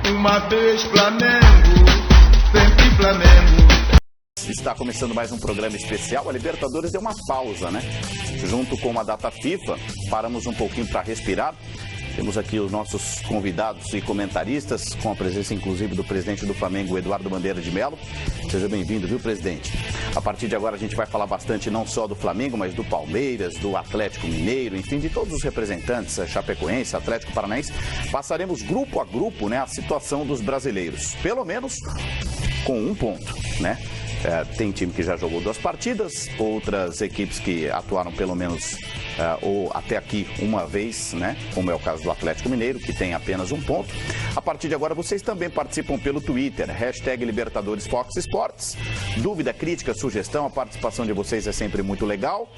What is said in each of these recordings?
Uma vez Flamengo, sempre Flamengo. Está começando mais um programa especial. A Libertadores deu uma pausa, né? Junto com a data FIFA, paramos um pouquinho para respirar. Temos aqui os nossos convidados e comentaristas, com a presença inclusive do presidente do Flamengo, Eduardo Bandeira de Mello. Seja bem-vindo, viu, presidente? A partir de agora a gente vai falar bastante não só do Flamengo, mas do Palmeiras, do Atlético Mineiro, enfim, de todos os representantes, Chapecoense, Atlético Paranaense. Passaremos grupo a grupo, né, a situação dos brasileiros, pelo menos com um ponto, né? Tem time que já jogou 2 partidas, outras equipes que atuaram pelo menos ou até aqui uma vez, né? Como é o caso do Atlético Mineiro, que tem apenas 1 ponto. A partir de agora vocês também participam pelo Twitter, #Libertadores Fox Sports. Dúvida, crítica, sugestão, a participação de vocês é sempre muito legal.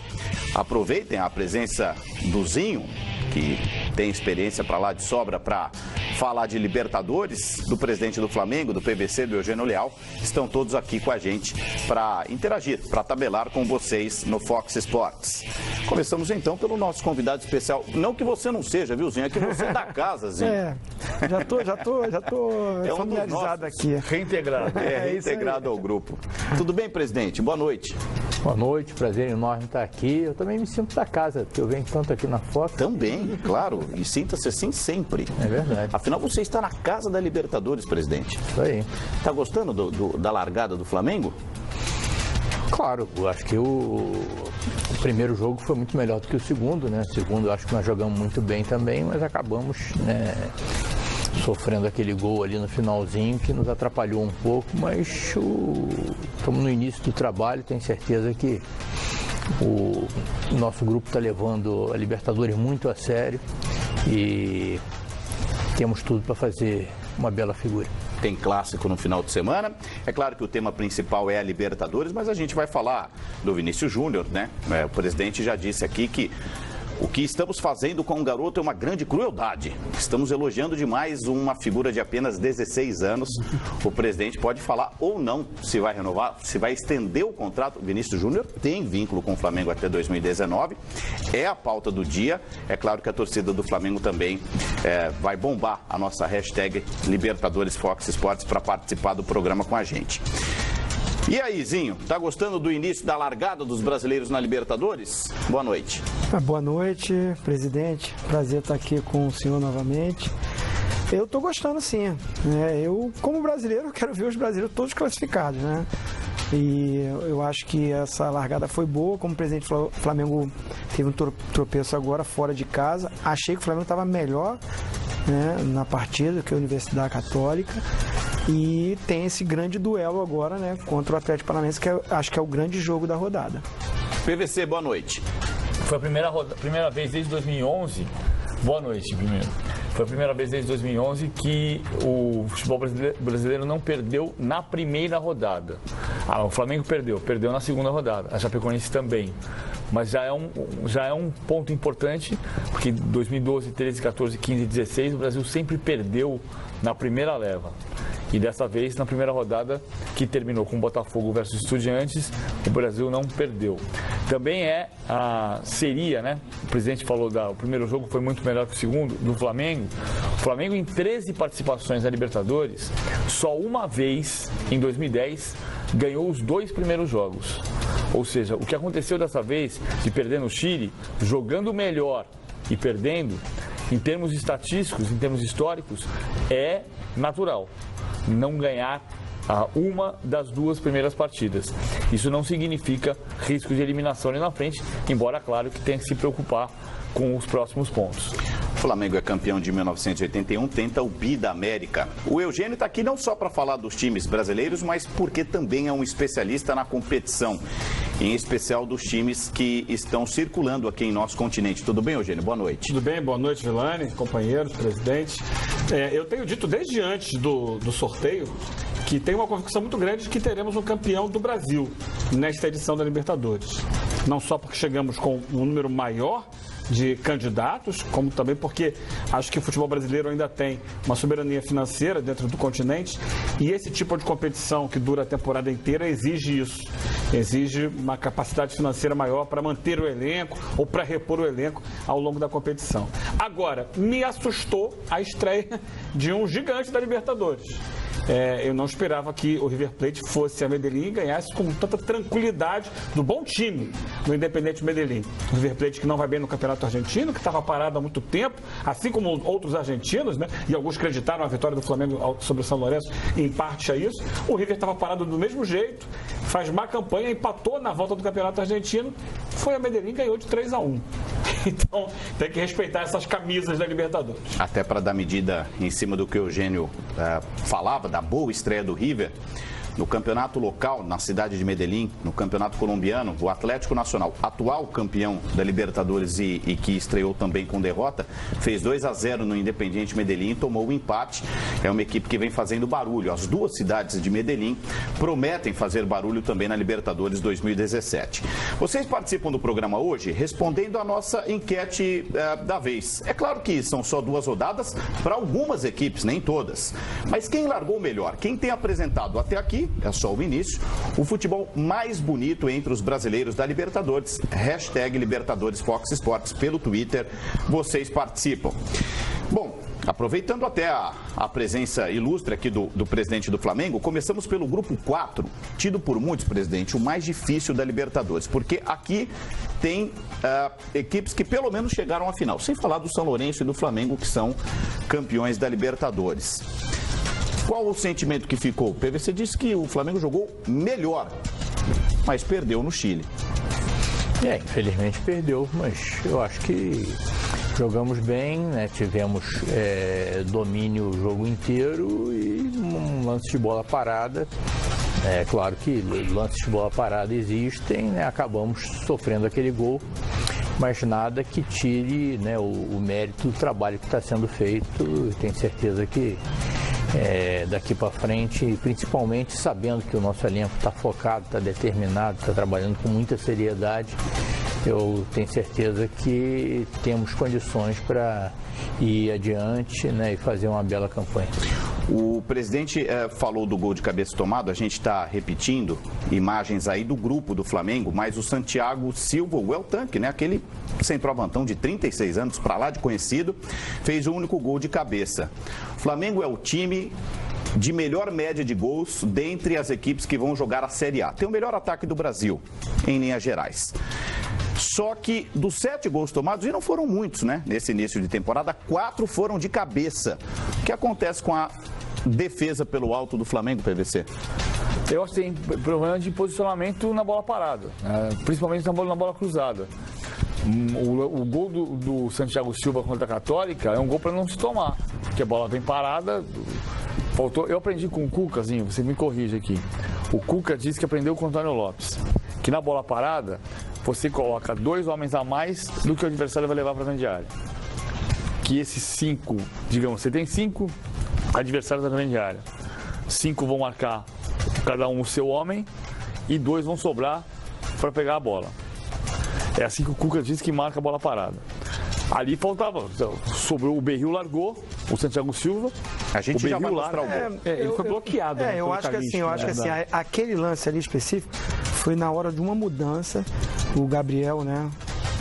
Aproveitem a presença do Zinho, que tem experiência para lá de sobra para falar de Libertadores, do presidente do Flamengo, do PVC, do Eugênio Leal. Estão todos aqui com a gente para interagir, para tabelar com vocês no Fox Sports. Começamos então pelo nosso convidado especial. Não que você não seja, viu, Zinho? É que você é da casa, Zinho. Já tô familiarizado aqui. Reintegrado. Reintegrado ao grupo. Tudo bem, presidente? Boa noite. Boa noite, prazer enorme estar aqui. Eu também me sinto da casa, porque eu venho tanto aqui na Fox. Também, claro. E sinta-se assim sempre. É verdade. Afinal, você está na casa da Libertadores, presidente. Isso aí. Está gostando da largada do Flamengo? Claro, eu acho que o primeiro jogo foi muito melhor do que o segundo, né? O segundo, eu acho que nós jogamos muito bem também, mas acabamos, né, sofrendo aquele gol ali no finalzinho que nos atrapalhou um pouco, mas estamos no início do trabalho, tenho certeza que o nosso grupo está levando a Libertadores muito a sério e temos tudo para fazer uma bela figura. Tem clássico no final de semana. É claro que o tema principal é a Libertadores, mas a gente vai falar do Vinícius Júnior, né? O presidente já disse aqui que o que estamos fazendo com o garoto é uma grande crueldade. Estamos elogiando demais uma figura de apenas 16 anos. O presidente pode falar ou não se vai renovar, se vai estender o contrato. O Vinícius Júnior tem vínculo com o Flamengo até 2019. É a pauta do dia. É claro que a torcida do Flamengo também vai bombar a nossa #Libertadores Fox Sports para participar do programa com a gente. E aí, Zinho, tá gostando do início da largada dos brasileiros na Libertadores? Boa noite. Boa noite, presidente. Prazer estar aqui com o senhor novamente. Eu tô gostando, sim. Eu, como brasileiro, quero ver os brasileiros todos classificados, né? E eu acho que essa largada foi boa. Como o presidente falou, o Flamengo teve um tropeço agora fora de casa. Achei que o Flamengo estava melhor, né, na partida que a Universidade Católica. E tem esse grande duelo agora, né, contra o Atlético Paranaense, que acho que é o grande jogo da rodada. PVC, boa noite. Foi a primeira vez desde 2011. Boa noite, primeiro. Foi a primeira vez desde 2011 que o futebol brasileiro não perdeu na primeira rodada. O Flamengo perdeu na segunda rodada. A Chapecoense também. Mas já é um ponto importante, porque 2012, 13, 14, 15 e 16 o Brasil sempre perdeu na primeira leva. E dessa vez, na primeira rodada, que terminou com Botafogo versus Estudiantes, o Brasil não perdeu. Também seria, né? O presidente falou o primeiro jogo foi muito melhor que o segundo, do Flamengo. O Flamengo, em 13 participações na Libertadores, só uma vez, em 2010, ganhou os 2 primeiros jogos. Ou seja, o que aconteceu dessa vez, de perder no Chile, jogando melhor e perdendo, em termos estatísticos, em termos históricos, é natural não ganhar uma das 2 primeiras partidas. Isso não significa risco de eliminação ali na frente, embora, claro, que tenha que se preocupar com os próximos pontos. O Flamengo é campeão de 1981, tenta o bi da América. O Eugênio está aqui não só para falar dos times brasileiros, mas porque também é um especialista na competição, em especial dos times que estão circulando aqui em nosso continente. Tudo bem, Eugênio? Boa noite. Tudo bem, boa noite, Vilani, companheiros, presidente. Eu tenho dito desde antes do sorteio que tem uma convicção muito grande de que teremos um campeão do Brasil nesta edição da Libertadores. Não só porque chegamos com um número maior de candidatos, como também porque acho que o futebol brasileiro ainda tem uma soberania financeira dentro do continente e esse tipo de competição que dura a temporada inteira exige isso, exige uma capacidade financeira maior para manter o elenco ou para repor o elenco ao longo da competição. Agora, me assustou a estreia de um gigante da Libertadores. Eu não esperava que o River Plate fosse a Medellín e ganhasse com tanta tranquilidade do bom time do Independiente Medellín. O River Plate que não vai bem no Campeonato Argentino, que estava parado há muito tempo, assim como outros argentinos, né? E alguns acreditaram a vitória do Flamengo sobre o São Lourenço, em parte a isso. O River estava parado do mesmo jeito, faz má campanha, empatou na volta do Campeonato Argentino, foi a Medellín e ganhou de 3-1. Então, tem que respeitar essas camisas da Libertadores. Até para dar medida em cima do que o Eugênio falava, da boa estreia do River, no campeonato local, na cidade de Medellín, no campeonato colombiano, o Atlético Nacional, atual campeão da Libertadores e que estreou também com derrota, fez 2-0 no Independiente Medellín e tomou o empate. É uma equipe que vem fazendo barulho. As duas cidades de Medellín prometem fazer barulho também na Libertadores 2017. Vocês participam do programa hoje respondendo a nossa enquete da vez. É claro que são só 2 rodadas para algumas equipes, nem todas. Mas quem largou melhor? Quem tem apresentado até aqui, é só o início, o futebol mais bonito entre os brasileiros da Libertadores. Hashtag Libertadores Fox Sports pelo Twitter. Vocês participam. Bom, aproveitando até a presença ilustre aqui do presidente do Flamengo, começamos pelo grupo 4, tido por muitos, presidente, o mais difícil da Libertadores, porque aqui tem equipes que pelo menos chegaram à final, sem falar do São Lourenço e do Flamengo, que são campeões da Libertadores. Qual o sentimento que ficou? O PVC disse que o Flamengo jogou melhor, mas perdeu no Chile. Infelizmente perdeu, mas eu acho que jogamos bem, né? Tivemos domínio o jogo inteiro e um lance de bola parada. É claro que lances de bola parada existem, né? Acabamos sofrendo aquele gol, mas nada que tire, né, o mérito do trabalho que está sendo feito. Tenho certeza que daqui para frente, principalmente sabendo que o nosso elenco está focado, está determinado, está trabalhando com muita seriedade, eu tenho certeza que temos condições para ir adiante, né, e fazer uma bela campanha. O presidente falou do gol de cabeça tomado, a gente está repetindo imagens aí do grupo do Flamengo, mas o Santiago Silva, o El Tanque, né, aquele centroavantão de 36 anos, para lá de conhecido, fez o único gol de cabeça. O Flamengo é o time de melhor média de gols dentre as equipes que vão jogar a Série A. Tem o melhor ataque do Brasil, em linhas gerais. Só que dos 7 gols tomados, e não foram muitos, né? Nesse início de temporada, 4 foram de cabeça. O que acontece com a defesa pelo alto do Flamengo, PVC? Eu acho que tem problema de posicionamento na bola parada, principalmente na bola cruzada. O gol do Santiago Silva contra a Católica é um gol para não se tomar, porque a bola vem parada. Eu aprendi com o Cucazinho, você me corrige aqui. O Cuca disse que aprendeu com o Antônio Lopes, que na bola parada você coloca 2 homens a mais do que o adversário vai levar para dentro de área. Que esses 5, digamos, você tem 5 adversários na grande área. 5 vão marcar cada um o seu homem e 2 vão sobrar para pegar a bola. É assim que o Cuca diz que marca a bola parada. Ali faltava, sobrou, o Berril largou, o Santiago Silva. A gente já vai mostrar o gol. Ele foi bloqueado. Eu acho que assim, aquele lance ali específico foi na hora de uma mudança. O Gabriel, né?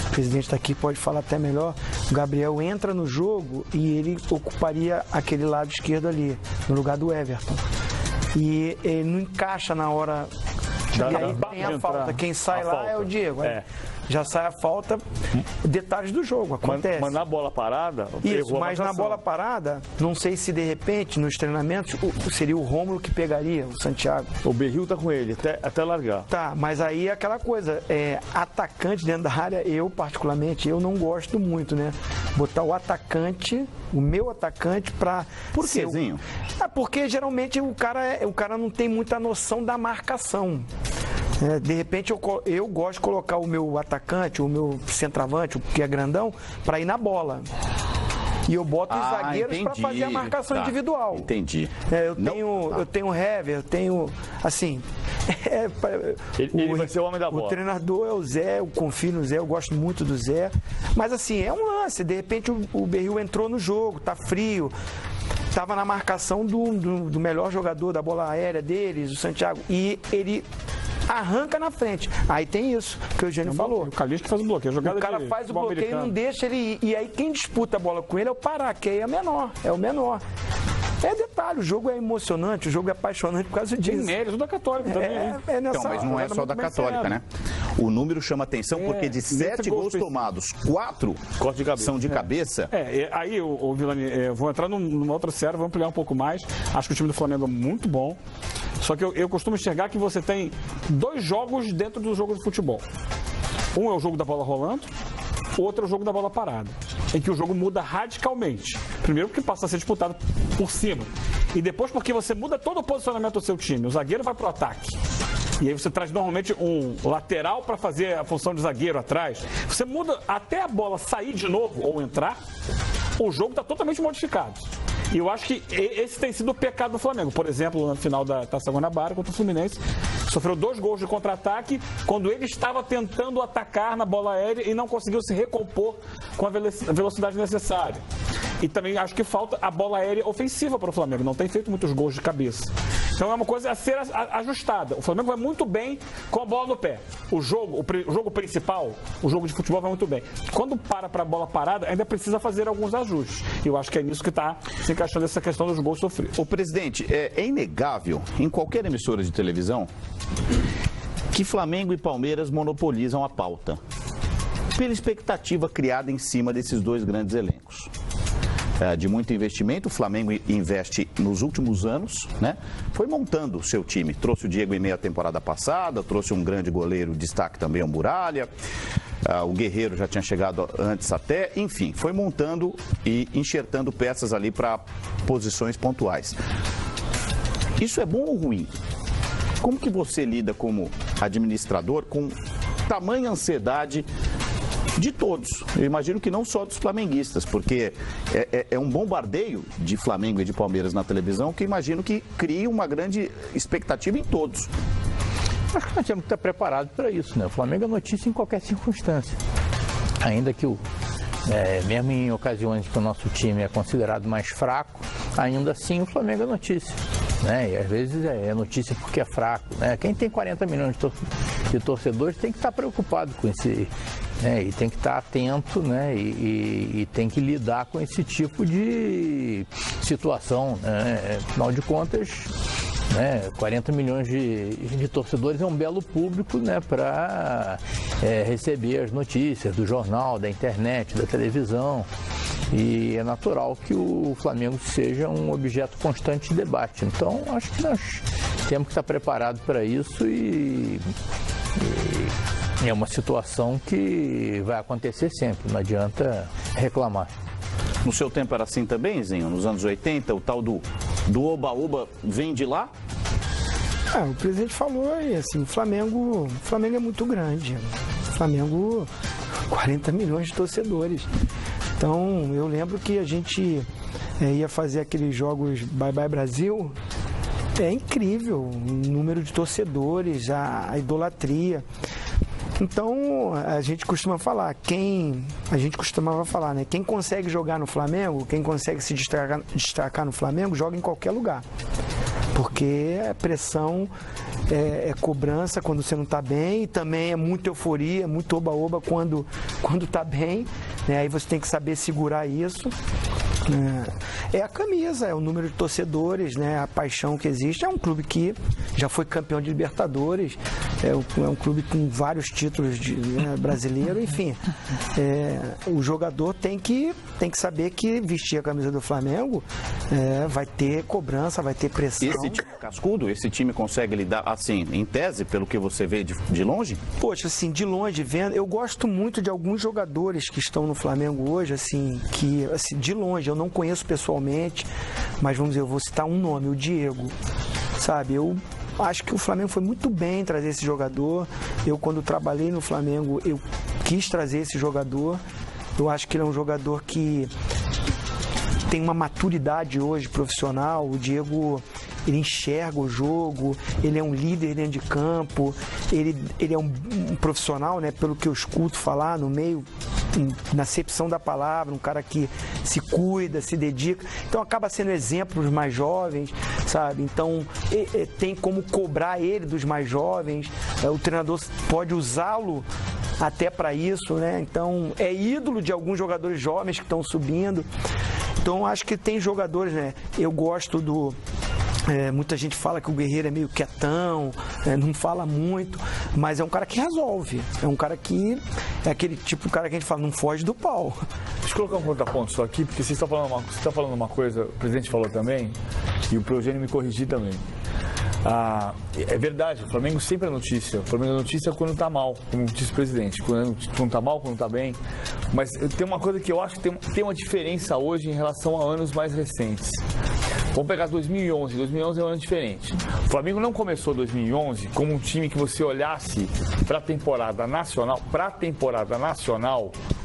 O presidente está aqui, pode falar até melhor. O Gabriel entra no jogo e ele ocuparia aquele lado esquerdo ali, no lugar do Everton. E ele não encaixa na hora. E aí tem a falta. Quem sai lá é o Diego. Já sai a falta, detalhes do jogo, acontece. Mas na bola parada, isso, mas na bola parada, não sei se de repente, nos treinamentos, seria o Rômulo que pegaria, o Santiago. O Berril tá com ele, até largar. Tá, mas aí é aquela coisa, atacante dentro da área, eu particularmente, eu não gosto muito, né? Botar o atacante, o meu atacante pra... Por quêzinho? Porque geralmente o cara não tem muita noção da marcação. De repente eu gosto de colocar o meu atacante, o meu centroavante, o que é grandão, para ir na bola. E eu boto os zagueiros para fazer a marcação individual. Entendi. Eu tenho o Hever, eu tenho, assim... Ele vai ser o homem da bola. O treinador é o Zé, eu confio no Zé, eu gosto muito do Zé. Mas assim, é um lance. De repente o Berril entrou no jogo, tá frio. Estava na marcação do melhor jogador da bola aérea deles, o Santiago. E ele arranca na frente. Aí tem isso que o Eugênio falou. O Calixto que faz o bloqueio. O cara faz o bloqueio e não deixa ele ir. E aí quem disputa a bola com ele é o Pará, que aí é o menor. É detalhe, o jogo é emocionante, o jogo é apaixonante por causa disso. Tem mérito da Católica também. Então, mas não é só da Católica, né? O número chama atenção porque de 7 gols tomados, 4 são de cabeça. Aí, o Vilani, vou entrar numa outra série, vou ampliar um pouco mais. Acho que o time do Flamengo é muito bom. Só que eu costumo enxergar que você tem 2 jogos dentro do jogo de futebol. Um é o jogo da bola rolando, o outro é o jogo da bola parada, em que o jogo muda radicalmente. Primeiro porque passa a ser disputado por cima. E depois porque você muda todo o posicionamento do seu time. O zagueiro vai para o ataque. E aí você traz normalmente um lateral para fazer a função de zagueiro atrás. Você muda até a bola sair de novo ou entrar, o jogo está totalmente modificado. E eu acho que esse tem sido o pecado do Flamengo. Por exemplo, na final da Taça Guanabara contra o Fluminense, sofreu 2 gols de contra-ataque quando ele estava tentando atacar na bola aérea e não conseguiu se recompor com a velocidade necessária. E também acho que falta a bola aérea ofensiva para o Flamengo. Não tem feito muitos gols de cabeça. Então é uma coisa a ser ajustada. O Flamengo vai muito bem com a bola no pé. O jogo principal, o jogo de futebol vai muito bem. Quando para a bola parada, ainda precisa fazer alguns ajustes. E eu acho que é nisso que está se encaixando essa questão dos gols sofridos. O presidente, é inegável, em qualquer emissora de televisão, que Flamengo e Palmeiras monopolizam a pauta. Pela expectativa criada em cima desses 2 grandes elencos. De muito investimento, o Flamengo investe nos últimos anos, né? Foi montando o seu time, trouxe o Diego em meia temporada passada, trouxe um grande goleiro, destaque também o Muralha, o Guerreiro já tinha chegado antes até, enfim, foi montando e enxertando peças ali para posições pontuais. Isso é bom ou ruim? Como que você lida como administrador com tamanha ansiedade de todos? Eu imagino que não só dos flamenguistas, porque é um bombardeio de Flamengo e de Palmeiras na televisão que imagino que cria uma grande expectativa em todos. Acho que nós temos que estar preparados para isso, né? O Flamengo é notícia em qualquer circunstância. Ainda que mesmo em ocasiões que o nosso time é considerado mais fraco, ainda assim o Flamengo é notícia. Né? E às vezes é notícia porque é fraco. Né? Quem tem 40 milhões de torcedores tem que estar preocupado com esse... e tem que estar atento, né? E tem que lidar com esse tipo de situação. Né? Afinal de contas, 40 milhões de torcedores é um belo público, né? Para receber as notícias do jornal, da internet, da televisão. E é natural que o Flamengo seja um objeto constante de debate. Então, acho que nós temos que estar preparados para isso e é uma situação que vai acontecer sempre, não adianta reclamar. No seu tempo era assim também, Zinho? Nos anos 80, o tal do oba-oba vem de lá? O presidente falou aí, assim, o Flamengo é muito grande. O Flamengo, 40 milhões de torcedores. Então, eu lembro que a gente ia fazer aqueles jogos Bye Bye Brasil. É incrível o número de torcedores, a idolatria. Então, a gente costumava falar, quem consegue jogar no Flamengo, quem consegue se destacar no Flamengo, joga em qualquer lugar. Porque é pressão, é cobrança quando você não está bem, e também é muita euforia, muito oba-oba quando está bem, né? Aí você tem que saber segurar isso. É a camisa, é o número de torcedores, né? A paixão que existe. É um clube que já foi campeão de Libertadores, é um clube com vários títulos brasileiro, enfim. O jogador tem que saber que vestir a camisa do Flamengo vai ter cobrança, vai ter pressão. Esse time cascudo, esse time consegue lidar, assim, em tese, pelo que você vê de longe? Poxa, assim, de longe, vendo, eu gosto muito de alguns jogadores que estão no Flamengo hoje, assim, que, assim, de longe, eu não conheço pessoalmente, mas vamos dizer, eu vou citar um nome, o Diego, sabe? Eu acho que o Flamengo foi muito bem em trazer esse jogador. Eu, quando trabalhei no Flamengo, eu quis trazer esse jogador. Eu acho que ele é um jogador que tem uma maturidade hoje profissional. O Diego, ele enxerga o jogo, ele é um líder dentro de campo, ele é um profissional, né, pelo que eu escuto falar no meio, na acepção da palavra, um cara que se cuida, se dedica, então acaba sendo exemplo para os mais jovens, sabe? Então tem como cobrar ele dos mais jovens, o treinador pode usá-lo até para isso, né? Então é ídolo de alguns jogadores jovens que estão subindo. Então acho que tem jogadores, né? Eu gosto do... muita gente fala que o Guerreiro é meio quietão, não fala muito, mas é um cara que resolve. É um cara que... É aquele tipo de cara que a gente fala, não foge do pau. Deixa eu colocar um contraponto só aqui, porque você está falando uma coisa, o presidente falou também, e o Eugênio me corrigiu também. É verdade, o Flamengo sempre é notícia. O Flamengo é notícia quando está mal, como disse o presidente. Quando está mal, quando está bem. Mas tem uma coisa que eu acho que tem uma diferença hoje em relação a anos mais recentes. Vamos pegar 2011. 2011 é um ano diferente. O Flamengo não começou 2011 como um time que você olhasse para a temporada nacional,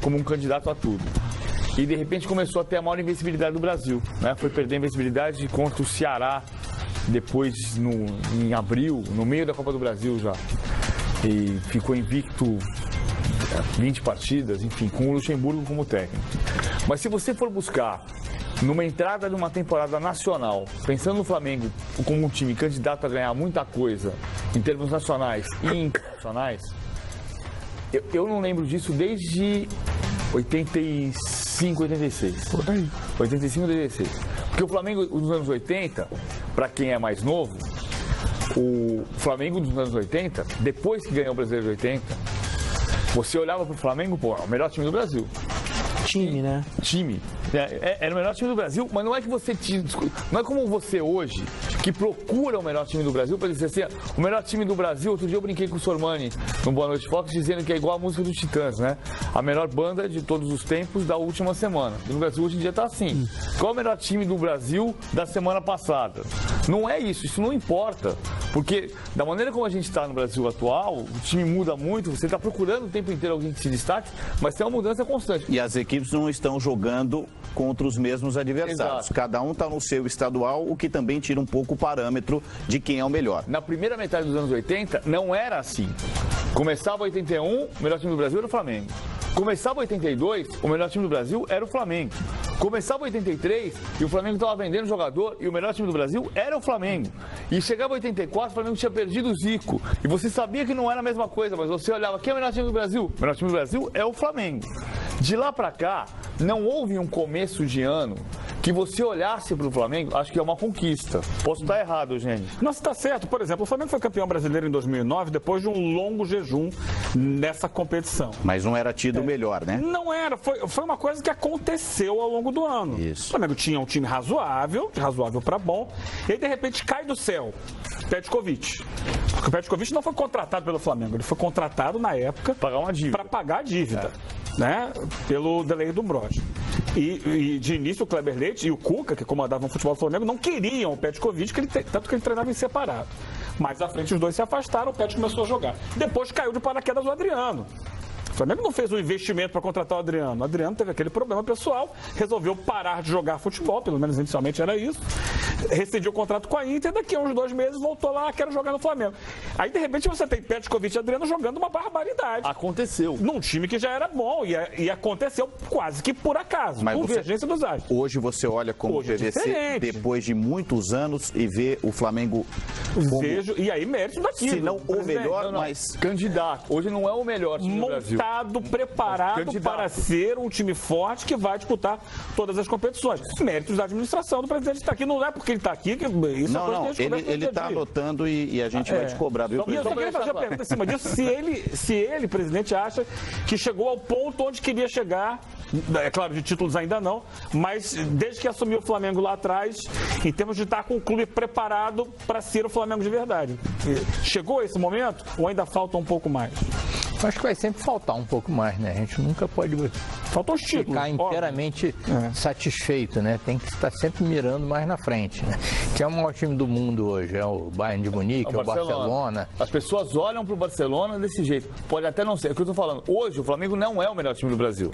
como um candidato a tudo. E de repente começou a ter a maior invencibilidade do Brasil, né? Foi perder a invencibilidade contra o Ceará depois em abril, no meio da Copa do Brasil já. E ficou invicto 20 partidas, enfim, com o Luxemburgo como técnico. Mas se você for buscar numa entrada de uma temporada nacional, pensando no Flamengo como um time candidato a ganhar muita coisa em termos nacionais e internacionais, eu não lembro disso desde 85, 86. Por aí. 85, 86. Porque o Flamengo dos anos 80, para quem é mais novo, o Flamengo dos anos 80, depois que ganhou o Brasileiro de 80, você olhava pro Flamengo, pô, é o melhor time do Brasil. Time, né? Time. Era o melhor time do Brasil, mas não é que você não é como você hoje, que procura o melhor time do Brasil para dizer assim, o melhor time do Brasil. Outro dia eu brinquei com o Sormani no Boa Noite Fox, dizendo que é igual a música dos Titãs, né? A melhor banda de todos os tempos da última semana. No Brasil hoje em dia tá assim. Qual é o melhor time do Brasil da semana passada? Não é isso não importa. Porque da maneira como a gente está no Brasil atual, o time muda muito, você está procurando o tempo inteiro alguém que se destaque, mas tem uma mudança constante. E as equipes não estão jogando contra os mesmos adversários. Exato. Cada um está no seu estadual, o que também tira um pouco o parâmetro de quem é o melhor. Na primeira metade dos anos 80, não era assim. Começava 81, o melhor time do Brasil era o Flamengo. Começava 82, o melhor time do Brasil era o Flamengo. Começava 83 e o Flamengo estava vendendo jogador e o melhor time do Brasil era o Flamengo. E chegava 84, o Flamengo tinha perdido o Zico. E você sabia que não era a mesma coisa, mas você olhava, quem é o melhor time do Brasil? O melhor time do Brasil é o Flamengo. De lá pra cá, não houve um começo de ano que você olhasse para o Flamengo, acho que é uma conquista. Posso estar errado, Eugênio? Não, você está certo. Por exemplo, o Flamengo foi campeão brasileiro em 2009 depois de um longo jejum nessa competição. Mas não era tido melhor, né? Não era. Foi uma coisa que aconteceu ao longo do ano. Isso. O Flamengo tinha um time razoável para bom, e aí de repente cai do céu Petkovic. Porque o Petkovic não foi contratado pelo Flamengo, ele foi contratado na época para pagar a dívida. Né, pelo delay do Brode. E de início o Kleber Leite e o Cuca, que comandavam o futebol do Flamengo, não queriam o Petkovic, tanto que ele treinava em separado. Mais à frente os dois se afastaram, o Pet começou a jogar. Depois caiu de paraquedas o Adriano. O Flamengo não fez um investimento para contratar o Adriano. O Adriano teve aquele problema pessoal, resolveu parar de jogar futebol, pelo menos inicialmente era isso. Rescindiu o contrato com a Inter, daqui a uns 2 meses voltou lá, quero jogar no Flamengo. Aí, de repente, você tem Petkovic e Adriano jogando uma barbaridade. Aconteceu. Num time que já era bom, e aconteceu quase que por acaso, mas convergência dos astros. Hoje você olha como o PVC, depois de muitos anos, e vê o Flamengo como... Vejo, e aí mérito daqui. Se não o melhor, mas... Candidato. Hoje não é o melhor time do Brasil. Preparado para ser um time forte que vai disputar todas as competições. Méritos da administração do presidente está aqui. Não é porque ele está aqui que isso não, ele está anotando e a gente vai te cobrar. Viu, e eu só queria fazer a pergunta em cima disso, se ele, presidente, acha que chegou ao ponto onde queria chegar, é claro, de títulos ainda não, mas desde que assumiu o Flamengo lá atrás, em termos de estar com o clube preparado para ser o Flamengo de verdade. Chegou esse momento ou ainda falta um pouco mais? Acho que vai sempre faltar um pouco mais, né? A gente nunca pode ficar inteiramente satisfeito, né? Tem que estar sempre mirando mais na frente, né? Que é o maior time do mundo hoje, é o Bayern de Munique, é o Barcelona. As pessoas olham para o Barcelona desse jeito. Pode até não ser, é o que eu estou falando. Hoje o Flamengo não é o melhor time do Brasil.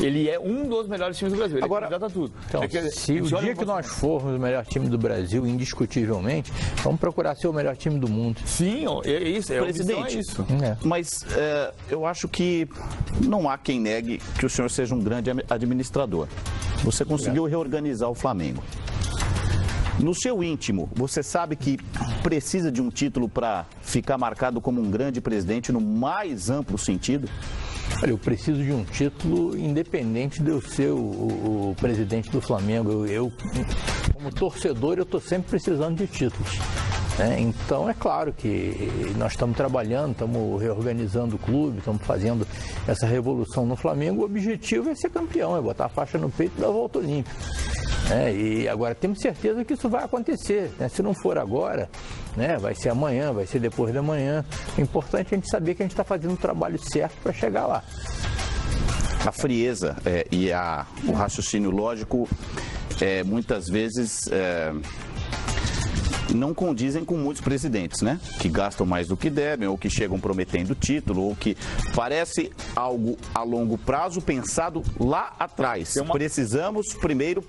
Ele é um dos melhores times do Brasil. Agora, já tá tudo. Então, se o dia que nós formos o melhor time do Brasil, indiscutivelmente, vamos procurar ser o melhor time do mundo. Sim, é isso. Presidente, mas eu acho que não há quem negue que o senhor seja um grande administrador. Você conseguiu reorganizar o Flamengo. No seu íntimo, você sabe que precisa de um título para ficar marcado como um grande presidente no mais amplo sentido? Olha, eu preciso de um título independente de eu ser o presidente do Flamengo. Eu, como torcedor, eu estou sempre precisando de títulos. Então, é claro que nós estamos trabalhando, estamos reorganizando o clube, estamos fazendo essa revolução no Flamengo. O objetivo é ser campeão, é botar a faixa no peito e dar a volta olímpica. E agora temos certeza que isso vai acontecer. Se não for agora, vai ser amanhã, vai ser depois da manhã. O importante é a gente saber que a gente está fazendo o trabalho certo para chegar lá. A frieza e o raciocínio lógico muitas vezes não condizem com muitos presidentes, né? Que gastam mais do que devem, ou que chegam prometendo título, ou que parece algo a longo prazo pensado lá atrás. Precisamos primeiro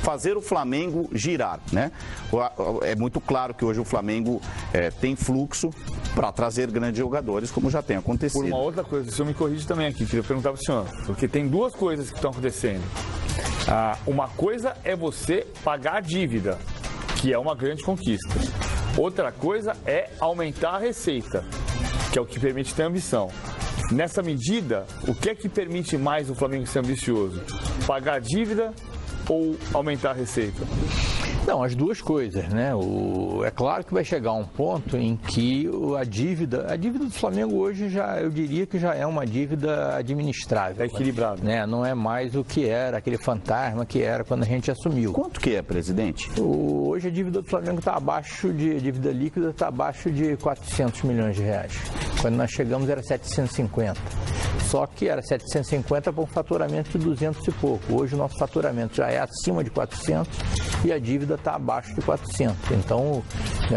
fazer o Flamengo girar, né? É muito claro que hoje o Flamengo tem fluxo para trazer grandes jogadores, como já tem acontecido. Por uma outra coisa, o senhor me corrige também aqui, queria perguntar para o senhor, porque tem duas coisas que estão acontecendo. Uma coisa é você pagar a dívida, que é uma grande conquista. Outra coisa é aumentar a receita, que é o que permite ter ambição. Nessa medida, o que é que permite mais o Flamengo ser ambicioso? Pagar a dívida ou aumentar a receita? Não, as duas coisas, né? É claro que vai chegar um ponto em que a dívida do Flamengo hoje eu diria que já é uma dívida administrável. É equilibrado. Né? Não é mais o que era, aquele fantasma que era quando a gente assumiu. Quanto que é, presidente? Hoje a dívida do Flamengo está abaixo a dívida líquida está abaixo de 400 milhões de reais. Quando nós chegamos era 750. Só que era 750 para um faturamento de 200 e pouco. Hoje o nosso faturamento já é acima de 400 e a dívida está abaixo de 400. Então,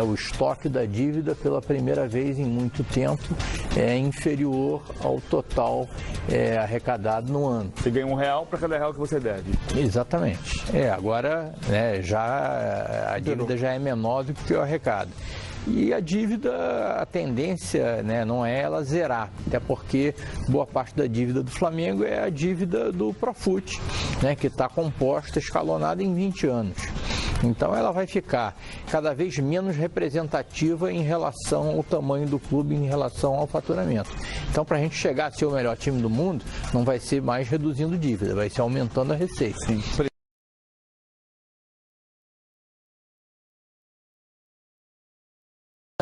o estoque da dívida, pela primeira vez em muito tempo, é inferior ao total arrecadado no ano. Você ganha R$1 para cada real que você deve. Exatamente. Agora, já a dívida já é menor do que o arrecado. E a dívida, a tendência não é ela zerar, até porque boa parte da dívida do Flamengo é a dívida do Profut, que está composta, escalonada em 20 anos. Então ela vai ficar cada vez menos representativa em relação ao tamanho do clube, em relação ao faturamento. Então, para a gente chegar a ser o melhor time do mundo, não vai ser mais reduzindo dívida, vai ser aumentando a receita. Sim.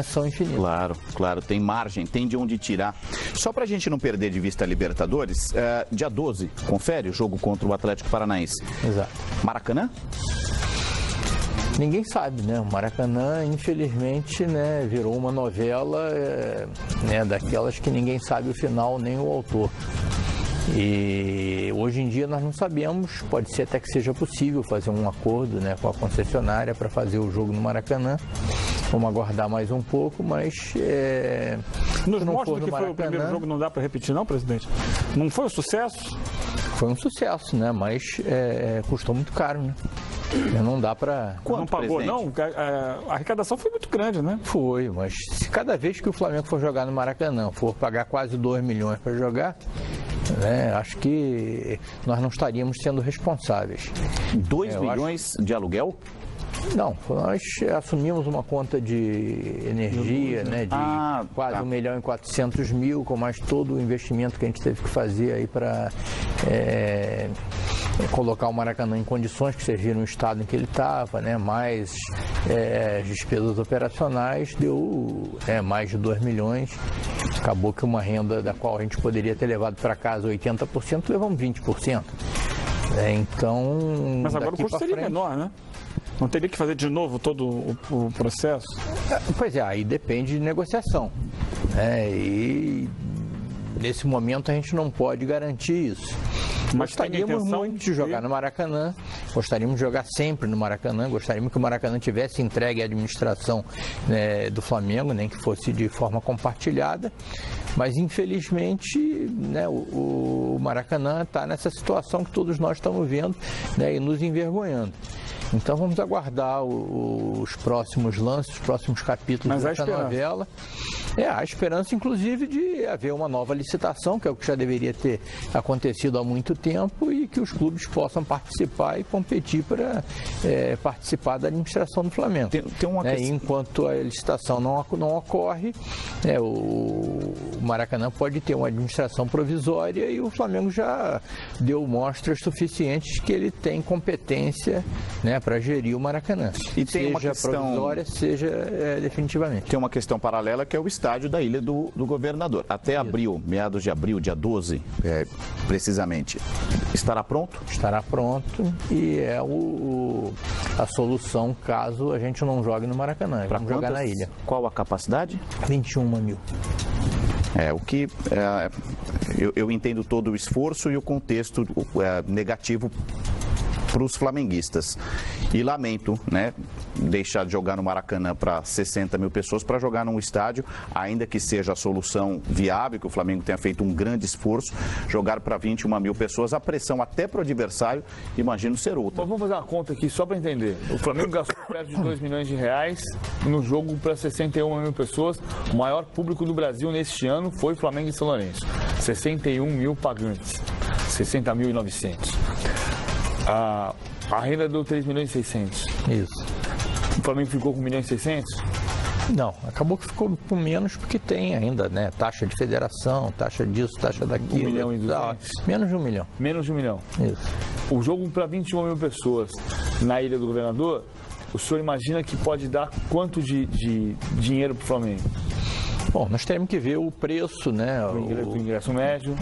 São infinitas. Claro, tem margem, tem de onde tirar. Só pra gente não perder de vista a Libertadores, dia 12, confere o jogo contra o Atlético Paranaense. Exato. Maracanã? Ninguém sabe, né? O Maracanã, infelizmente, virou uma novela daquelas que ninguém sabe o final nem o autor. E hoje em dia nós não sabemos, pode ser até que seja possível fazer um acordo com a concessionária para fazer o jogo no Maracanã. Vamos aguardar mais um pouco, mas nos mostra que foi o primeiro jogo, não dá para repetir não, presidente? Não foi um sucesso? Foi um sucesso, mas custou muito caro, né? Não dá para... Não pagou, presidente? Não? A arrecadação foi muito grande, né? Foi, mas se cada vez que o Flamengo for jogar no Maracanã for pagar quase 2 milhões para jogar, acho que nós não estaríamos sendo responsáveis. 2 milhões de aluguel? Não, nós assumimos uma conta de energia, de quase 1.400.000, com mais todo o investimento que a gente teve que fazer aí para colocar o Maracanã em condições que vocês viram o estado em que ele estava, mais despesas operacionais, deu mais de 2 milhões. Acabou que uma renda da qual a gente poderia ter levado para casa 80%, levamos 20%. Então, mas agora o custo seria menor, né? Não teria que fazer de novo todo o processo? Pois aí depende de negociação. E nesse momento a gente não pode garantir isso. Mas gostaríamos muito de jogar no Maracanã gostaríamos de jogar sempre no Maracanã, gostaríamos que o Maracanã tivesse entregue à administração, né, do Flamengo, nem que fosse de forma compartilhada, mas infelizmente, né, o Maracanã está nessa situação que todos nós estamos vendo, né, e nos envergonhando. Então vamos aguardar os próximos lances, os próximos capítulos dessa novela. Há esperança, inclusive, de haver uma nova licitação, que é o que já deveria ter acontecido há muito tempo, e que os clubes possam participar e competir para participar da administração do Flamengo. Tem uma questão... Enquanto a licitação não ocorre, o Maracanã pode ter uma administração provisória e o Flamengo já deu mostras suficientes que ele tem competência, né, para gerir o Maracanã. E tem seja uma questão... provisória, seja definitivamente. Tem uma questão paralela que é o estádio da Ilha do Governador. Até abril, meados de abril, dia 12, precisamente, estará pronto? Estará pronto e é a solução caso a gente não jogue no Maracanã. Vamos jogar na ilha. Qual a capacidade? 21 mil. Eu entendo todo o esforço e o contexto negativo para os flamenguistas. E lamento, né, deixar de jogar no Maracanã para 60 mil pessoas para jogar num estádio, ainda que seja a solução viável, que o Flamengo tenha feito um grande esforço, jogar para 21 mil pessoas, a pressão até para o adversário, imagino ser outra. Mas vamos fazer uma conta aqui só para entender. O Flamengo gastou perto de 2 milhões de reais no jogo para 61 mil pessoas. O maior público do Brasil neste ano foi Flamengo e São Lourenço. 61 mil pagantes. 60.900. A renda deu 3 milhões e 600. Isso. O Flamengo ficou com 1 milhão e 600? Não, acabou que ficou com menos porque tem ainda, né, taxa de federação, taxa disso, taxa daquilo. 1 milhão e 200? Menos de 1 milhão. Menos de 1 milhão. Isso. O jogo para 21 mil pessoas na Ilha do Governador, o senhor imagina que pode dar quanto de dinheiro para o Flamengo? Bom, nós temos que ver o preço, né? O ingresso médio.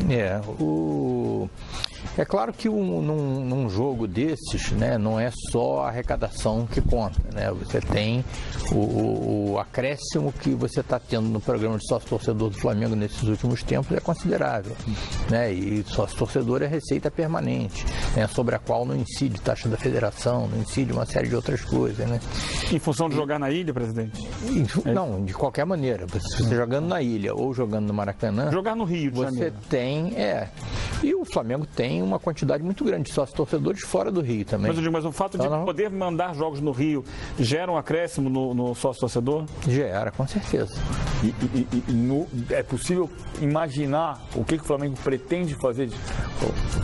É claro que num jogo desses, né, não é só a arrecadação que conta, né? Você tem o acréscimo que você está tendo no programa de sócio-torcedor do Flamengo nesses últimos tempos é considerável, né? E sócio-torcedor é receita permanente, né, sobre a qual não incide taxa da federação, não incide uma série de outras coisas, né? Em função de jogar na ilha, presidente? Não, de qualquer maneira. Você jogando na ilha ou jogando no Maracanã... Jogar no Rio de Janeiro. Você tem... E o Flamengo tem uma quantidade muito grande de sócios-torcedores fora do Rio também. Mas o fato de poder mandar jogos no Rio gera um acréscimo no sócio-torcedor? Gera, com certeza. É possível imaginar o que o Flamengo pretende fazer?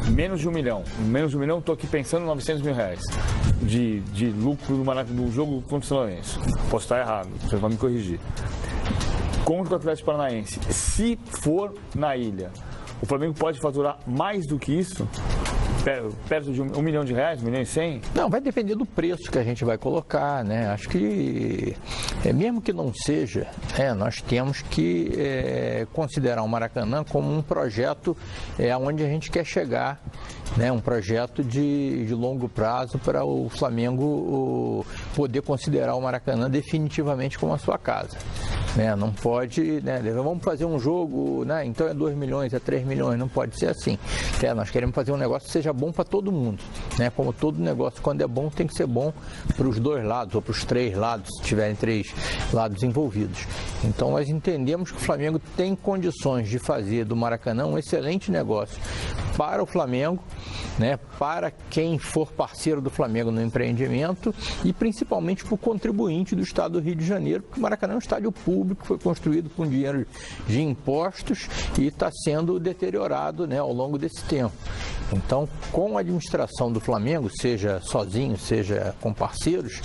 Menos de 1 milhão. Menos de 1 milhão, estou aqui pensando em 900 mil reais de lucro no jogo contra o São Lourenço. Posso estar errado, você vai me corrigir. Contra o Atlético Paranaense, se for na ilha, o Flamengo pode faturar mais do que isso? Perto de 1 milhão de reais, 1 milhão e 100? Não, vai depender do preço que a gente vai colocar, né? Acho que, mesmo que não seja, nós temos que considerar o Maracanã como um projeto onde a gente quer chegar, né? Um projeto de longo prazo para o Flamengo poder considerar o Maracanã definitivamente como a sua casa. Né? Não pode, né? Vamos fazer um jogo, né? Então é 2 milhões, é 3 milhões, não pode ser assim. Nós queremos fazer um negócio que seja bom para todo mundo, né? Como todo negócio, quando é bom, tem que ser bom para os 2 lados ou para os 3 lados, se tiverem 3 lados envolvidos. Então nós entendemos que o Flamengo tem condições de fazer do Maracanã um excelente negócio para o Flamengo, né? Para quem for parceiro do Flamengo no empreendimento e principalmente para o contribuinte do Estado do Rio de Janeiro, porque o Maracanã é um estádio público, foi construído com dinheiro de impostos e está sendo deteriorado, né, ao longo desse tempo. Então, com a administração do Flamengo, seja sozinho, seja com parceiros,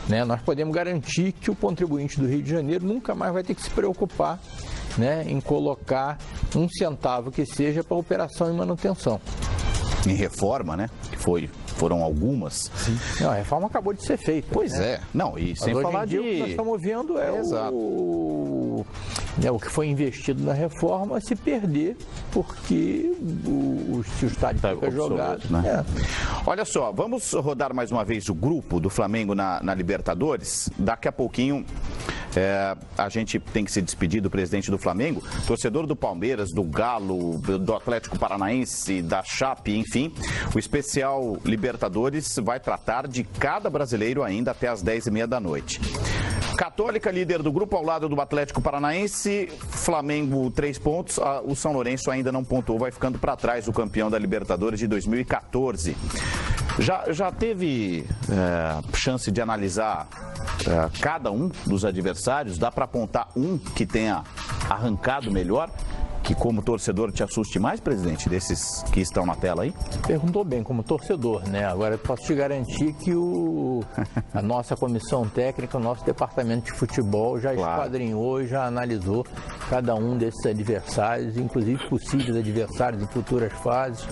né, nós podemos garantir que o contribuinte do Rio de Janeiro nunca mais vai ter que se preocupar, né, em colocar 1 centavo que seja para operação e manutenção. Em reforma, né? Que foram algumas. Sim. Não, a reforma acabou de ser feita. Pois né? Não, e sem falar de... O que nós estamos vendo o que foi investido na reforma se perder, porque se o estádio fica jogado. Né? Olha só, vamos rodar mais uma vez o grupo do Flamengo na Libertadores. Daqui a pouquinho A gente tem que se despedir do presidente do Flamengo, torcedor do Palmeiras, do Galo, do Atlético Paranaense, da Chape, enfim. O especial Libertadores vai tratar de cada brasileiro ainda até as 10h30 da noite. Católica, líder do grupo ao lado do Atlético Paranaense, Flamengo 3 pontos, o São Lourenço ainda não pontuou, vai ficando para trás do campeão da Libertadores de 2014. Já teve chance de analisar cada um dos adversários? Dá para apontar um que tenha arrancado melhor? Que como torcedor te assuste mais, presidente, desses que estão na tela aí? Perguntou bem, como torcedor, né? Agora eu posso te garantir que a nossa comissão técnica, o nosso departamento de futebol já esquadrinhou, já analisou cada um desses adversários, inclusive possíveis adversários em futuras fases,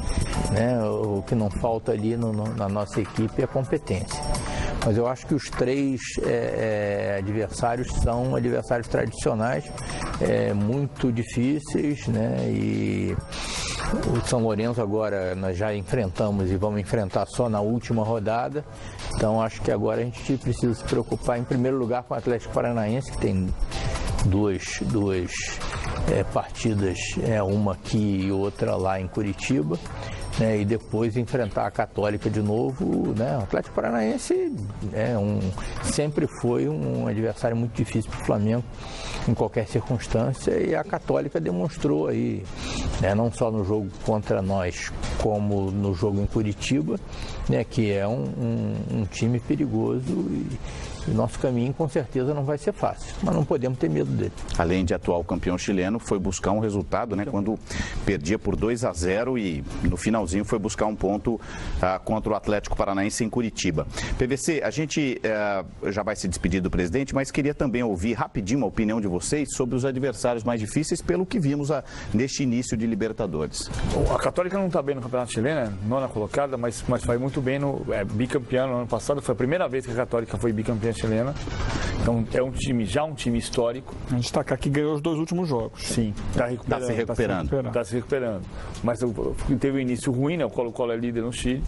né? O que não falta ali na nossa equipe é competência. Mas eu acho que os 3 adversários são adversários tradicionais, muito difíceis, né? E o São Lourenço agora nós já enfrentamos e vamos enfrentar só na última rodada. Então acho que agora a gente precisa se preocupar em primeiro lugar com o Atlético Paranaense, que tem duas partidas, uma aqui e outra lá em Curitiba. E depois enfrentar a Católica de novo, né? O Atlético Paranaense sempre foi um adversário muito difícil para o Flamengo em qualquer circunstância, e a Católica demonstrou aí, né? Não só no jogo contra nós, como no jogo em Curitiba, né? Que é um time perigoso e o nosso caminho com certeza não vai ser fácil, mas não podemos ter medo dele. Além de atual campeão chileno, foi buscar um resultado, né? Quando perdia por 2-0 e no finalzinho foi buscar um ponto contra o Atlético Paranaense em Curitiba. PVC, a gente já vai se despedir do presidente, mas queria também ouvir rapidinho a opinião de vocês sobre os adversários mais difíceis pelo que vimos neste início de Libertadores. A Católica não está bem no Campeonato Chileno, nona colocada, mas foi muito bem bicampeã no ano passado. Foi a primeira vez que a Católica foi bicampeã chilena. Então é um time histórico. A gente destacar que ganhou os 2 últimos jogos. Sim, está se recuperando. Mas teve um início ruim, né? O Colo-Colo é líder no Chile.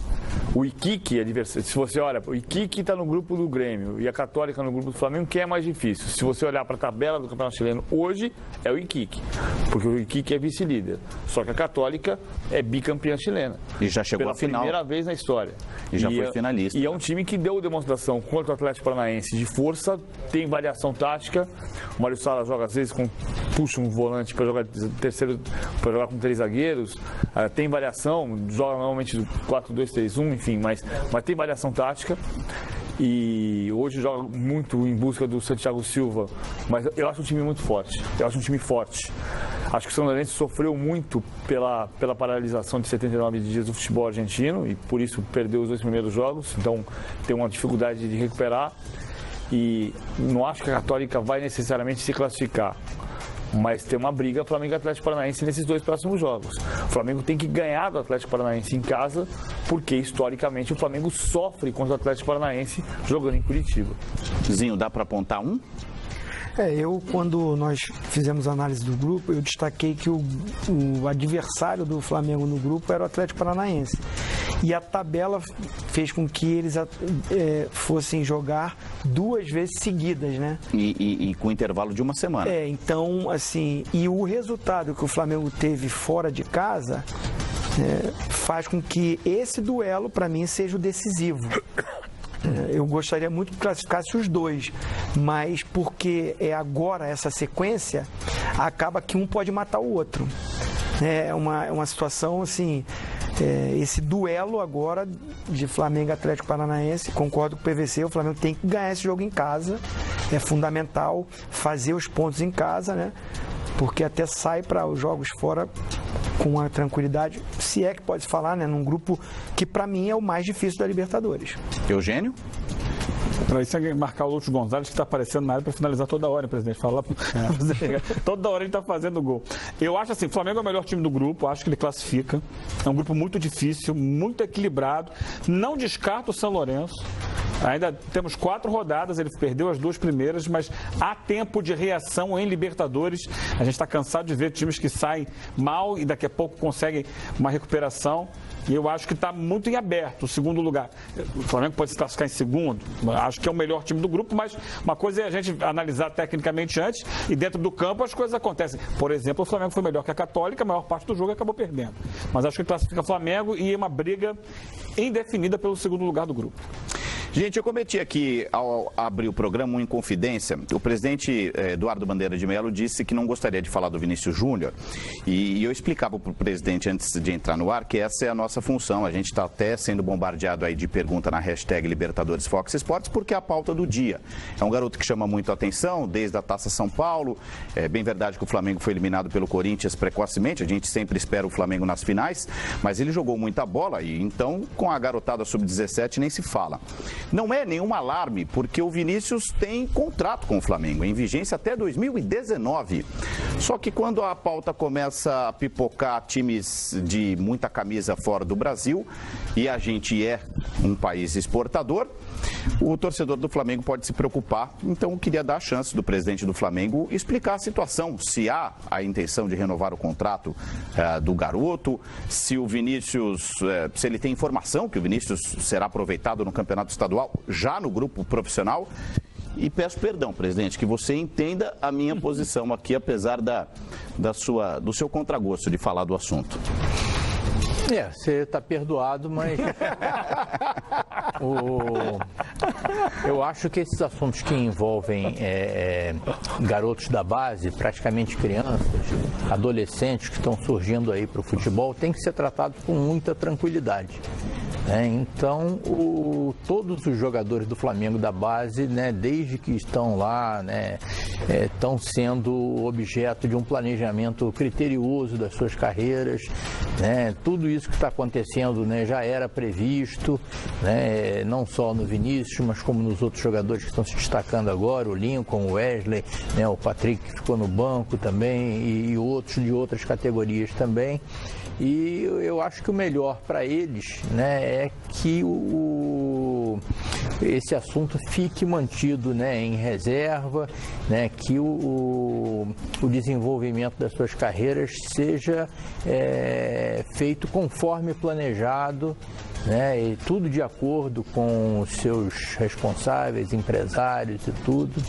O Iquique, adversário, se você olha, o Iquique está no grupo do Grêmio e a Católica no grupo do Flamengo, quem é mais difícil? Se você olhar para a tabela do Campeonato Chileno hoje, é o Iquique, porque o Iquique é vice-líder. Só que a Católica é bicampeã chilena. E já chegou à final. Pela primeira vez na história. E já foi finalista. E é um time que deu demonstração contra o Atlético Paranaense de força, tem variação tática. O Mário Sala joga às vezes puxa um volante para jogar terceiro, para jogar com 3 zagueiros. Tem variação, joga normalmente do 4-2-3-1, enfim, mas tem variação tática. E hoje joga muito em busca do Santiago Silva, mas eu acho um time muito forte, eu acho um time forte. Acho que o São Lourenço sofreu muito pela paralisação de 79 dias do futebol argentino e por isso perdeu os 2 primeiros jogos, então tem uma dificuldade de recuperar. E não acho que a Católica vai necessariamente se classificar, mas tem uma briga Flamengo e Atlético Paranaense nesses 2 próximos jogos. O Flamengo tem que ganhar do Atlético Paranaense em casa, porque historicamente o Flamengo sofre contra o Atlético Paranaense jogando em Curitiba. Zinho, dá para apontar um? Quando nós fizemos a análise do grupo, eu destaquei que o adversário do Flamengo no grupo era o Atlético Paranaense. E a tabela fez com que eles fossem jogar 2 vezes seguidas, né? E com intervalo de uma semana. Então, assim, e o resultado que o Flamengo teve fora de casa faz com que esse duelo, para mim, seja o decisivo. Eu gostaria muito que classificasse os 2, mas porque agora essa sequência, acaba que um pode matar o outro. É uma situação assim, esse duelo agora de Flamengo e Atlético Paranaense, concordo com o PVC, o Flamengo tem que ganhar esse jogo em casa, é fundamental fazer os pontos em casa, né? Porque até sai para os jogos fora com a tranquilidade, se é que pode falar, né, num grupo que para mim é o mais difícil da Libertadores. Eugênio? Para isso é marcar o Lúcio Gonzalez, que está aparecendo na área para finalizar toda hora, presidente. Fala, toda hora ele está fazendo gol. Eu acho assim, o Flamengo é o melhor time do grupo, acho que ele classifica. É um grupo muito difícil, muito equilibrado. Não descarta o São Lourenço. Ainda temos 4 rodadas, ele perdeu as 2 primeiras, mas há tempo de reação em Libertadores. A gente está cansado de ver times que saem mal e daqui a pouco conseguem uma recuperação. E eu acho que está muito em aberto o segundo lugar. O Flamengo pode se classificar em segundo, acho que é o melhor time do grupo, mas uma coisa é a gente analisar tecnicamente antes e dentro do campo as coisas acontecem. Por exemplo, o Flamengo foi melhor que a Católica, a maior parte do jogo acabou perdendo. Mas acho que classifica o Flamengo e é uma briga indefinida pelo segundo lugar do grupo. Gente, eu cometi aqui, ao abrir o programa, uma inconfidência. O presidente Eduardo Bandeira de Mello disse que não gostaria de falar do Vinícius Júnior. E eu explicava para o presidente, antes de entrar no ar, que essa é a nossa função. A gente está até sendo bombardeado aí de pergunta na hashtag Libertadores Fox Sports, porque é a pauta do dia. É um garoto que chama muito a atenção, desde a Taça São Paulo. É bem verdade que o Flamengo foi eliminado pelo Corinthians precocemente. A gente sempre espera o Flamengo nas finais, mas ele jogou muita bola e então com a garotada sub-17 nem se fala. Não é nenhum alarme, porque o Vinícius tem contrato com o Flamengo, em vigência até 2019. Só que quando a pauta começa a pipocar times de muita camisa fora do Brasil, e a gente é um país exportador, o torcedor do Flamengo pode se preocupar. Então eu queria dar a chance do presidente do Flamengo explicar a situação, se há a intenção de renovar o contrato do garoto, se o Vinícius, se ele tem informação que o Vinícius será aproveitado no Campeonato Estadual, já no grupo profissional. E peço perdão, presidente, que você entenda a minha posição aqui, apesar do seu contragosto de falar do assunto. Você está perdoado, mas eu acho que esses assuntos que envolvem garotos da base, praticamente crianças, adolescentes que estão surgindo aí para o futebol, tem que ser tratado com muita tranquilidade. Então, todos os jogadores do Flamengo da base, desde que estão lá, estão sendo objeto de um planejamento criterioso das suas carreiras. Tudo isso que está acontecendo já era previsto, não só no Vinícius, mas como nos outros jogadores que estão se destacando agora, o Lincoln, o Wesley, o Patrick que ficou no banco também e outros de outras categorias também. E eu acho que o melhor para eles é que esse assunto fique mantido em reserva, que o desenvolvimento das suas carreiras seja feito conforme planejado, e tudo de acordo com os seus responsáveis, empresários e tudo,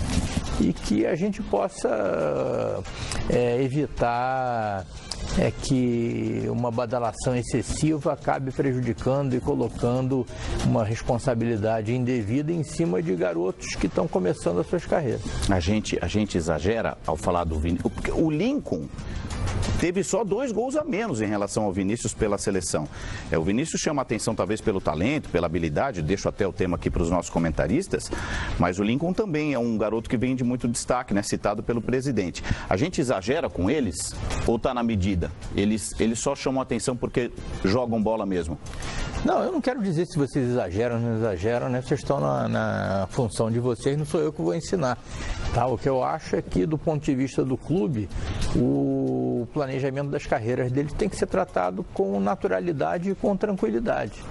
e que a gente possa evitar que uma badalação excessiva acabe prejudicando e colocando uma responsabilidade indevida em cima de garotos que estão começando as suas carreiras. A gente exagera ao falar do Vinícius, porque o Lincoln teve só 2 gols a menos em relação ao Vinícius pela seleção. O Vinícius chama a atenção talvez pelo talento, pela habilidade, deixo até o tema aqui para os nossos comentaristas, mas o Lincoln também é um garoto que vem de muito destaque, citado pelo presidente. A gente exagera com eles ou está na medida? Eles só chamam a atenção porque jogam bola mesmo? Não, eu não quero dizer se vocês exageram ou não exageram, vocês estão na função de vocês, não sou eu que vou ensinar. O que eu acho é que, do ponto de vista do clube, o planejamento das carreiras deles tem que ser tratado com naturalidade e com tranquilidade.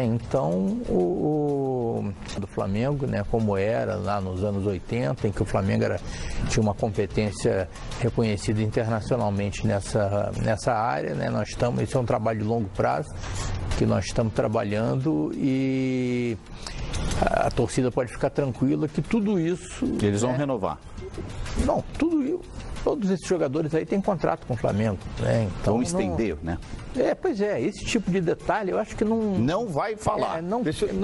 Então, do Flamengo, como era lá nos anos 80, em que o Flamengo tinha uma competência reconhecida internacionalmente nessa área, esse é um trabalho de longo prazo que nós estamos trabalhando e a torcida pode ficar tranquila que tudo isso... Eles vão renovar? Não, todos esses jogadores aí têm contrato com o Flamengo. Então, vão estender, Pois é, esse tipo de detalhe eu acho que não... Não vai falar.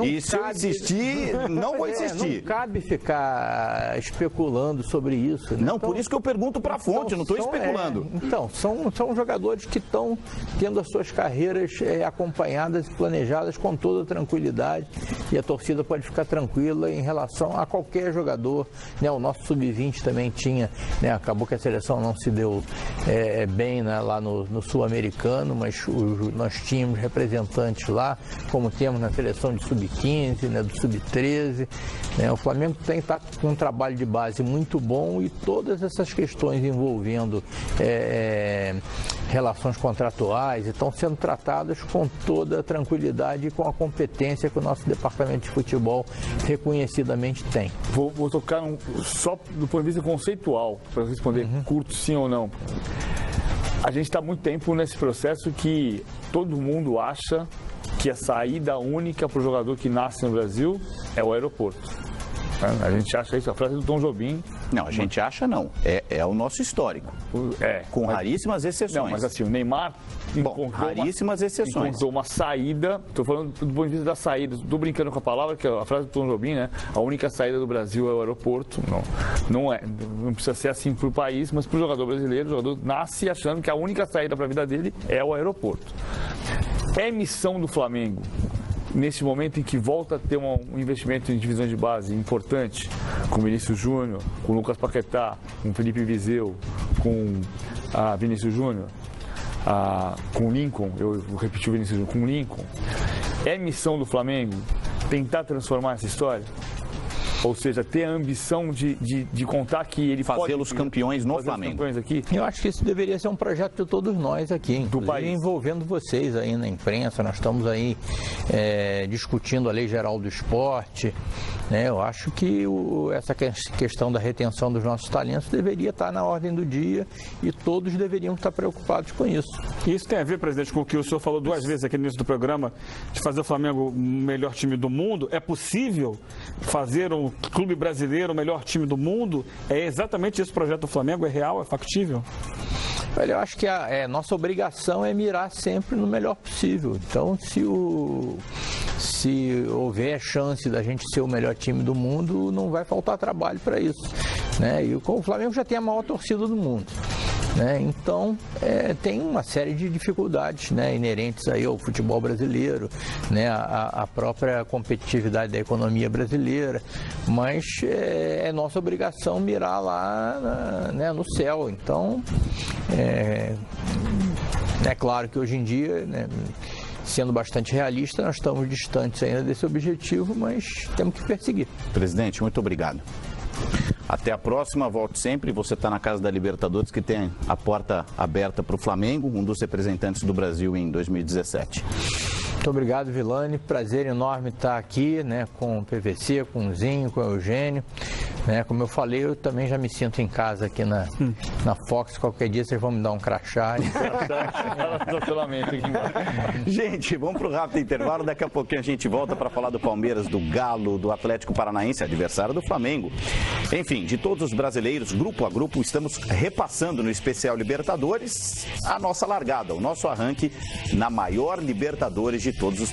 E se eu insistir, não vou insistir. Não cabe ficar especulando sobre isso. Não, por isso que eu pergunto para a fonte, não estou especulando. Então, são jogadores que estão tendo as suas carreiras acompanhadas e planejadas com toda tranquilidade e a torcida pode ficar tranquila em relação a qualquer jogador. O nosso sub-20 também tinha, acabou que a seleção não se deu bem lá no Sul-Americano, mas nós tínhamos representantes lá, como temos na seleção de sub-15, do sub-13. O Flamengo está com um trabalho de base muito bom e todas essas questões envolvendo relações contratuais estão sendo tratadas com toda a tranquilidade e com a competência que o nosso departamento de futebol reconhecidamente tem. Vou tocar só do ponto de vista conceitual, para responder curto sim ou não. A gente está há muito tempo nesse processo que todo mundo acha que a saída única para o jogador que nasce no Brasil é o aeroporto. A gente acha isso, a frase do Tom Jobim. Não, a gente acha não. É o nosso histórico. Com raríssimas exceções. Não, mas assim, o Neymar encontrou uma saída. Estou falando do ponto de vista da saída. Estou brincando com a palavra, que é a frase do Tom Jobim, né? A única saída do Brasil é o aeroporto. Não precisa ser assim para o país, mas para o jogador brasileiro, o jogador nasce achando que a única saída para a vida dele é o aeroporto. É missão do Flamengo, nesse momento em que volta a ter um investimento em divisões de base importante, com o Vinícius Júnior, com o Lucas Paquetá, com o Felipe Viseu, com a Vinícius Júnior, com o Lincoln, eu repeti o Vinícius Júnior, com o Lincoln, é missão do Flamengo tentar transformar essa história? Ou seja, ter a ambição de contar que ele pode fazê-los campeões no Flamengo. Aqui. Eu acho que isso deveria ser um projeto de todos nós aqui, do país, envolvendo vocês aí na imprensa. Nós estamos aí discutindo a Lei Geral do Esporte. Né? Eu acho que essa questão da retenção dos nossos talentos deveria estar na ordem do dia e todos deveriam estar preocupados com isso. E isso tem a ver, presidente, com o que o senhor falou 2 vezes aqui no início do programa, de fazer o Flamengo o melhor time do mundo. É possível fazer um clube brasileiro o melhor time do mundo? É exatamente esse projeto do Flamengo? É real? É factível? Olha, eu acho que a nossa obrigação é mirar sempre no melhor possível. Então, se houver chance da gente ser o melhor time do mundo, não vai faltar trabalho para isso. Né? E o Flamengo já tem a maior torcida do mundo. Né? Então, tem uma série de dificuldades, né, inerentes aí ao futebol brasileiro, né, a própria competitividade da economia brasileira, mas é nossa obrigação mirar lá no céu. Então, é claro que hoje em dia, né, sendo bastante realista, nós estamos distantes ainda desse objetivo, mas temos que perseguir. Presidente, muito obrigado. Até a próxima, volte sempre. Você está na Casa da Libertadores, que tem a porta aberta para o Flamengo, um dos representantes do Brasil em 2017. Muito obrigado, Vilani. Prazer enorme estar aqui, né, com o PVC, com o Zinho, com o Eugênio. Né, como eu falei, eu também já me sinto em casa aqui na Fox. Qualquer dia vocês vão me dar um crachá. Gente, vamos para o rápido intervalo. Daqui a pouquinho a gente volta para falar do Palmeiras, do Galo, do Atlético Paranaense, adversário do Flamengo. Enfim, de todos os brasileiros, grupo a grupo, estamos repassando no especial Libertadores a nossa largada, o nosso arranque na maior Libertadores de todos os